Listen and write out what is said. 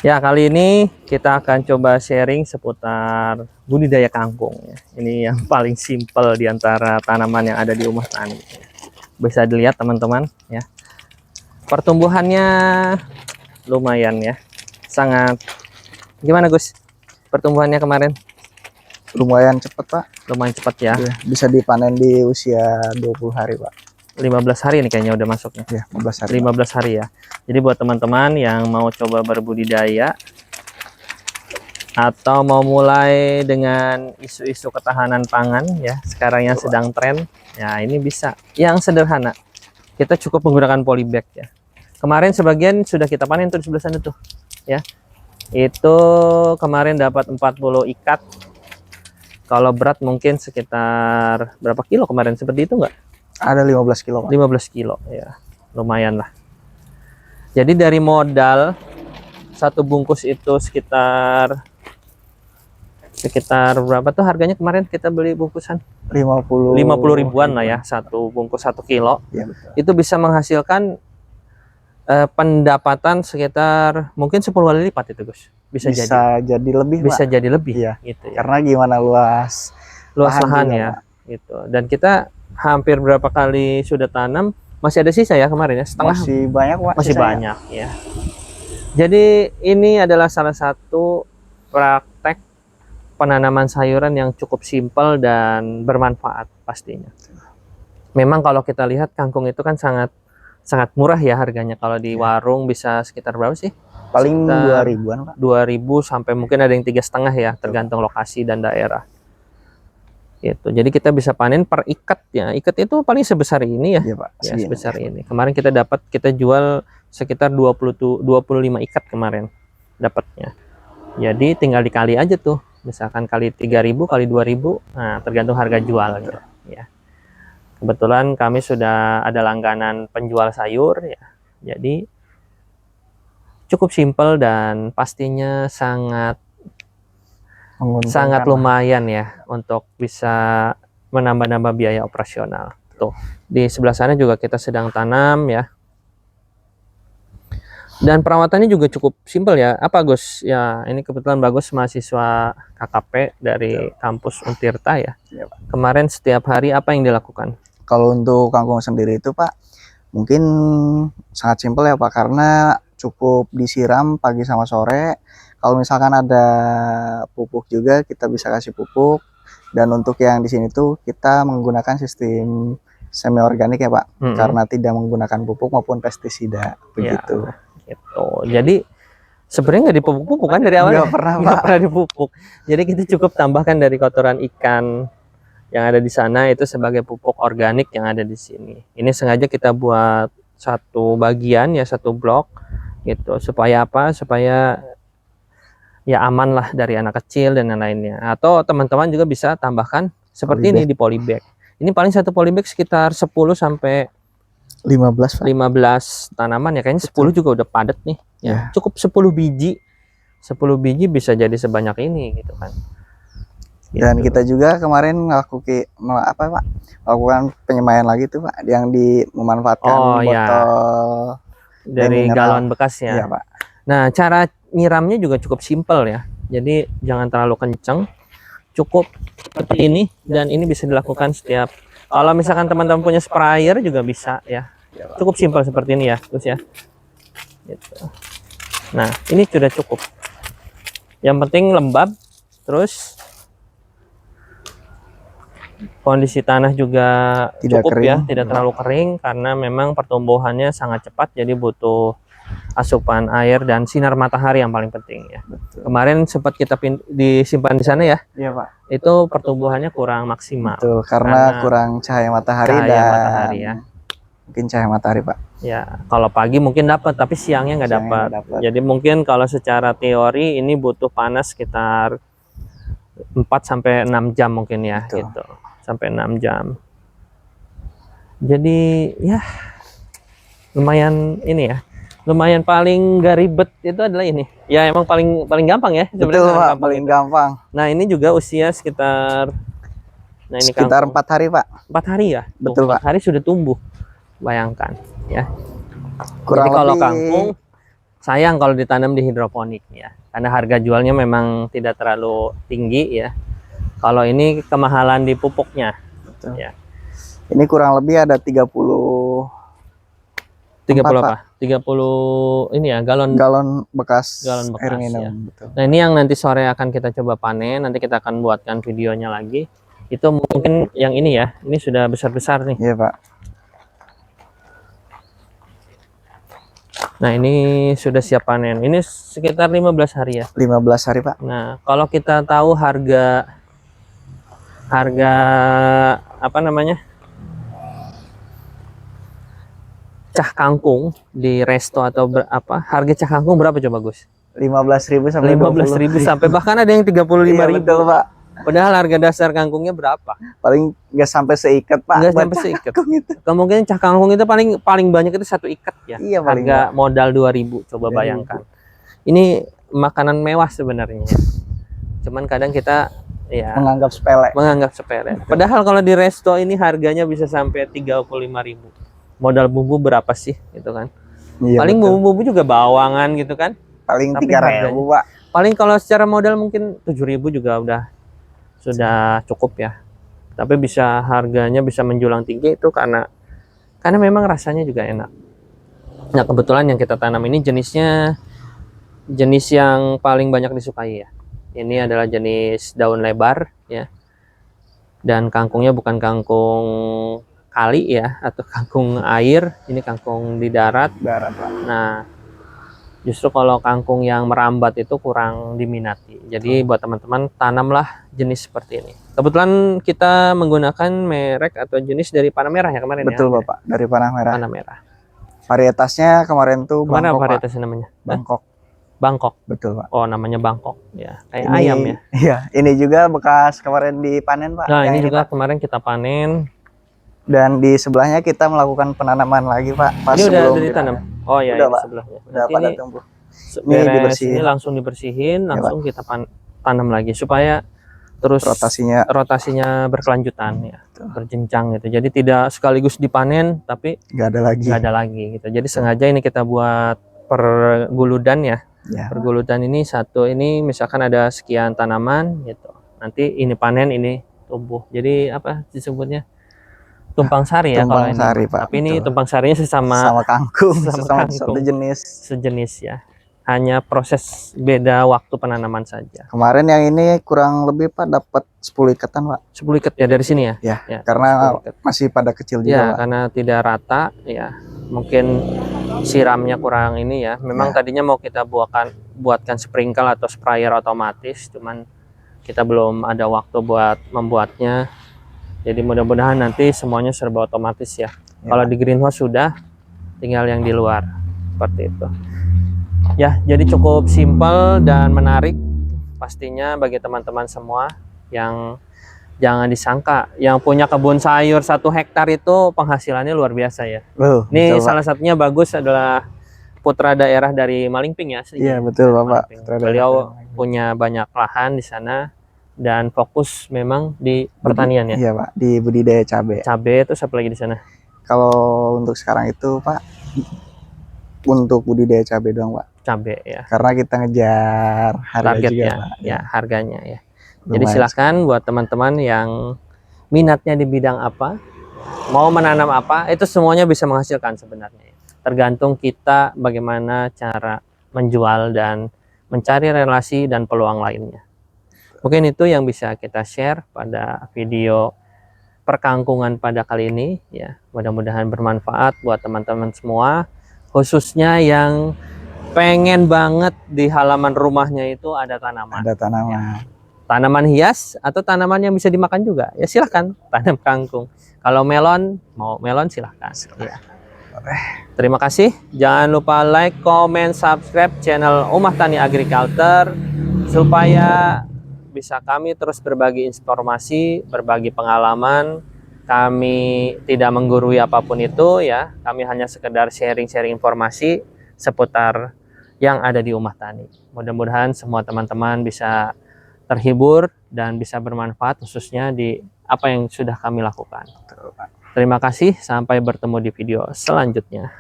Ya, kali ini kita akan coba sharing seputar budidaya kangkung ya. Ini yang paling simpel di antara tanaman yang ada di rumah tani. Bisa dilihat teman-teman ya. Pertumbuhannya lumayan ya. Sangat gimana Gus? Pertumbuhannya kemarin? Lumayan cepat Pak. Lumayan cepat ya. Ya, bisa dipanen di usia 20 hari Pak. 15 hari nih kayaknya udah masuknya. Ya, 15 hari. 15 hari ya. Jadi buat teman-teman yang mau coba berbudidaya atau mau mulai dengan isu-isu ketahanan pangan ya, sekarang yang sedang tren, ya ini bisa. Yang sederhana, kita cukup menggunakan polybag ya. Kemarin sebagian sudah kita panen tuh di sebelah sana tuh ya. Itu kemarin dapat 40 ikat. Kalau berat mungkin sekitar berapa kilo kemarin, seperti itu enggak? Ada 15 kilo Pak. 15 kilo ya, lumayan lah. Jadi dari modal satu bungkus itu sekitar berapa tuh harganya kemarin kita beli bungkusan? 50 ribuan lah ya, satu bungkus 1 kilo. Ya, betul. Itu bisa menghasilkan pendapatan sekitar mungkin 10 kali lipat itu Gus. Bisa jadi lebih bisa Pak. jadi lebih ya. Gitu ya. Karena gimana luas lahan juga, ya Pak. Gitu. Dan kita hampir berapa kali sudah tanam, masih ada sisa ya kemarin ya, setengah. Masih banyak Pak. Masih banyak ya. Jadi ini adalah salah satu praktek penanaman sayuran yang cukup simpel dan bermanfaat pastinya. Memang kalau kita lihat kangkung itu kan sangat murah ya harganya. Kalau di warung bisa sekitar berapa sih? Paling 2.000-an Pak. 2.000 sampai mungkin ada yang 3,5 ya, tergantung lokasi dan daerah. Gitu. Jadi kita bisa panen per ikat ya. Ikat itu paling sebesar ini ya. Iya Pak. Ya, sebesar ini. Kemarin kita jual sekitar 25 ikat kemarin dapatnya. Jadi tinggal dikali aja tuh. Misalkan kali 3.000 kali 2.000. Nah, tergantung harga jualnya ya. Kebetulan kami sudah ada langganan penjual sayur ya. Jadi cukup simpel dan pastinya sangat lumayan ya untuk bisa menambah-nambah biaya operasional. Tuh, di sebelah sana juga kita sedang tanam ya. Dan perawatannya juga cukup simpel ya. Apa Gus? Ya, ini kebetulan Bagus mahasiswa KKP dari kampus Untirta ya. Kemarin setiap hari apa yang dilakukan? Kalau untuk kangkung sendiri itu Pak, mungkin sangat simpel ya Pak, karena cukup disiram pagi sama sore. Kalau misalkan ada pupuk juga kita bisa kasih pupuk, dan untuk yang di sini tuh kita menggunakan sistem semi organik ya Pak, karena tidak menggunakan pupuk maupun pestisida begitu. Ya, gitu. Jadi sebenarnya nggak dipupuk-pupuk kan dari awal? Nggak pernah Pak. Nggak pernah dipupuk. Jadi kita cukup tambahkan dari kotoran ikan yang ada di sana itu sebagai pupuk organik yang ada di sini. Ini sengaja kita buat satu bagian ya, satu blok gitu, supaya apa? Supaya ya aman lah dari anak kecil dan lainnya. Atau teman-teman juga bisa tambahkan seperti ini di polybag. Ini paling satu polybag sekitar 10 sampai 15 Pak. 15 tanaman ya, kayaknya 10 juga udah padat nih ya. Cukup 10 biji. 10 biji bisa jadi sebanyak ini gitu kan. Dan kita juga kemarin melakukan penyemaian lagi tuh Pak, yang memanfaatkan botol dari galon bekas ya. Iya Pak. Nah, cara nyiramnya juga cukup simpel ya. Jadi jangan terlalu kencang, cukup seperti ini, dan ini bisa dilakukan setiap. Kalau misalkan teman-teman punya sprayer juga bisa ya. Cukup simpel seperti ini ya, terus ya. Gitu. Nah, ini sudah cukup. Yang penting lembab, terus kondisi tanah juga tidak cukup kering, ya, tidak terlalu kering, karena memang pertumbuhannya sangat cepat, jadi butuh asupan air dan sinar matahari yang paling penting ya. Betul. Kemarin sempat kita disimpan di sana ya. Iya Pak. Itu pertumbuhannya kurang maksimal. Betul, karena kurang cahaya matahari ya. Mungkin cahaya matahari Pak. Ya, kalau pagi mungkin dapat, tapi siangnya nggak dapat. Jadi mungkin kalau secara teori ini butuh panas sekitar 4 sampai 6 jam mungkin ya. Betul. Gitu. Sampai 6 jam. Jadi ya lumayan ini ya. Lumayan paling gak ribet itu adalah ini. Ya emang paling gampang ya. Betul Pak, paling gampang. Nah, ini juga usia sekitar sekitar 4 hari Pak. 4 hari ya. Betul Pak. 4 hari sudah tumbuh. Bayangkan ya. Jadi kalau kangkung sayang kalau ditanam di hidroponik ya, karena harga jualnya memang tidak terlalu tinggi ya. Kalau ini kemahalan di pupuknya. Betul. Ya. Ini kurang lebih ada 30 apa? 30 ini ya, galon bekas Galon bekas, air minum. ya. Betul. Nah, ini yang nanti sore akan kita coba panen. Nanti kita akan buatkan videonya lagi. Itu mungkin yang ini ya. Ini sudah besar-besar nih. Iya, Pak. Nah, ini sudah siap panen. Ini sekitar 15 hari ya. 15 hari, Pak. Nah, kalau kita tahu harga apa namanya? Cah kangkung di resto atau harga cah kangkung berapa coba Gus? 15.000 sampai 15.000 sampai bahkan ada yang 35.000. Iya, betul, Pak. Padahal harga dasar kangkungnya berapa? Paling nggak sampai seikat, Pak. Nggak sampai seikat. Kemungkinan cah kangkung itu paling banyak itu 1 ikat ya. Iya, paling harga modal 2.000, coba bayangkan. Ini makanan mewah sebenarnya. Cuman kadang kita ya menganggap sepele. Padahal kalau di resto ini harganya bisa sampai 35.000. Modal bumbu berapa sih gitu kan? Iya, paling betul. bumbu juga bawangan gitu kan? Paling Tapi 3.000, Pak. Paling kalau secara modal mungkin 7.000 juga sudah cukup ya. Tapi harganya bisa menjulang tinggi itu karena memang rasanya juga enak. Nah, kebetulan yang kita tanam ini jenis yang paling banyak disukai ya. Ini adalah jenis daun lebar ya. Dan kangkungnya bukan kangkung kali ya, atau kangkung air. Ini kangkung di darat. Pak. Nah, justru kalau kangkung yang merambat itu kurang diminati. Jadi buat teman-teman, tanamlah jenis seperti ini. Kebetulan kita menggunakan merek atau jenis dari Panah Merah ya kemarin. Betul, ya? Bapak, dari Panah Merah. Panah Merah. Varietasnya kemarin tuh Mana Bangkok, varietasnya namanya? Bangkok. Bangkok. Betul, Pak. Oh, namanya Bangkok. Ya, kayak Ini, ayam ya. Iya, ini juga bekas kemarin dipanen, Pak. Nah, ini juga Pak. kemarin kita panen. Dan di sebelahnya kita melakukan penanaman lagi, Pak. Ini udah ditanam. Oh iya, udah, ini Pak. sebelahnya. Udah pada tumbuh. Ini dibersihin. Ini langsung dibersihin, Ya, langsung kita tanam lagi supaya terus rotasinya berkelanjutan ya, berjenjang gitu. Jadi tidak sekaligus dipanen tapi nggak ada lagi gitu. Jadi sengaja ini kita buat perguludan ya. Perguludan ini ini misalkan ada sekian tanaman gitu. Nanti ini panen, ini tumbuh. Jadi apa disebutnya? Tumpang sari ya kalau ini. Pak. Tapi ini tumpang sarinya sama kangkung, sama kangkung. Sejenis ya. Hanya proses beda waktu penanaman saja. Kemarin yang ini kurang lebih, Pak, dapat 10 ikatan, Pak. 10 ikat ya dari sini ya? Ya, karena masih pada kecil juga, ya, Pak. karena tidak rata ya. Mungkin siramnya kurang ini ya. Memang tadinya mau kita buatkan sprinkle atau sprayer otomatis, cuman kita belum ada waktu buat membuatnya. Jadi mudah-mudahan nanti semuanya serba otomatis ya. Kalau di greenhouse sudah, tinggal yang di luar. Seperti itu. Ya, jadi cukup simpel dan menarik pastinya bagi teman-teman semua yang jangan disangka yang punya kebun sayur 1 hektar itu penghasilannya luar biasa ya. Ini salah satunya bagus adalah putra daerah dari Malingping ya. Iya, betul, Bapak. Beliau punya banyak lahan di sana dan fokus memang di pertanian ya. Iya, Pak, di budidaya cabai. Cabai itu apa lagi di sana? Kalau untuk sekarang itu, Pak, untuk budidaya cabai doang, Pak. Cabai ya. Karena kita ngejar harga targetnya juga, Pak. Ya, harganya ya. Jadi silakan buat teman-teman yang minatnya di bidang apa, mau menanam apa, itu semuanya bisa menghasilkan sebenarnya. Tergantung kita bagaimana cara menjual dan mencari relasi dan peluang lainnya. Mungkin itu yang bisa kita share pada video perkangkungan pada kali ini ya. Mudah-mudahan bermanfaat buat teman-teman semua, khususnya yang pengen banget di halaman rumahnya itu ada tanaman. Ada tanaman. Ya. Tanaman hias atau tanaman yang bisa dimakan juga. Ya silahkan tanam kangkung. Kalau mau melon silahkan. Ya. Terima kasih. Jangan lupa like, comment, subscribe channel Umah Tani Agriculture supaya bisa kami terus berbagi informasi, berbagi pengalaman. Kami tidak menggurui apapun itu ya. Kami hanya sekedar sharing-sharing informasi seputar yang ada di Umah Tani. Mudah-mudahan semua teman-teman bisa terhibur dan bisa bermanfaat khususnya di apa yang sudah kami lakukan. Terima kasih, sampai bertemu di video selanjutnya.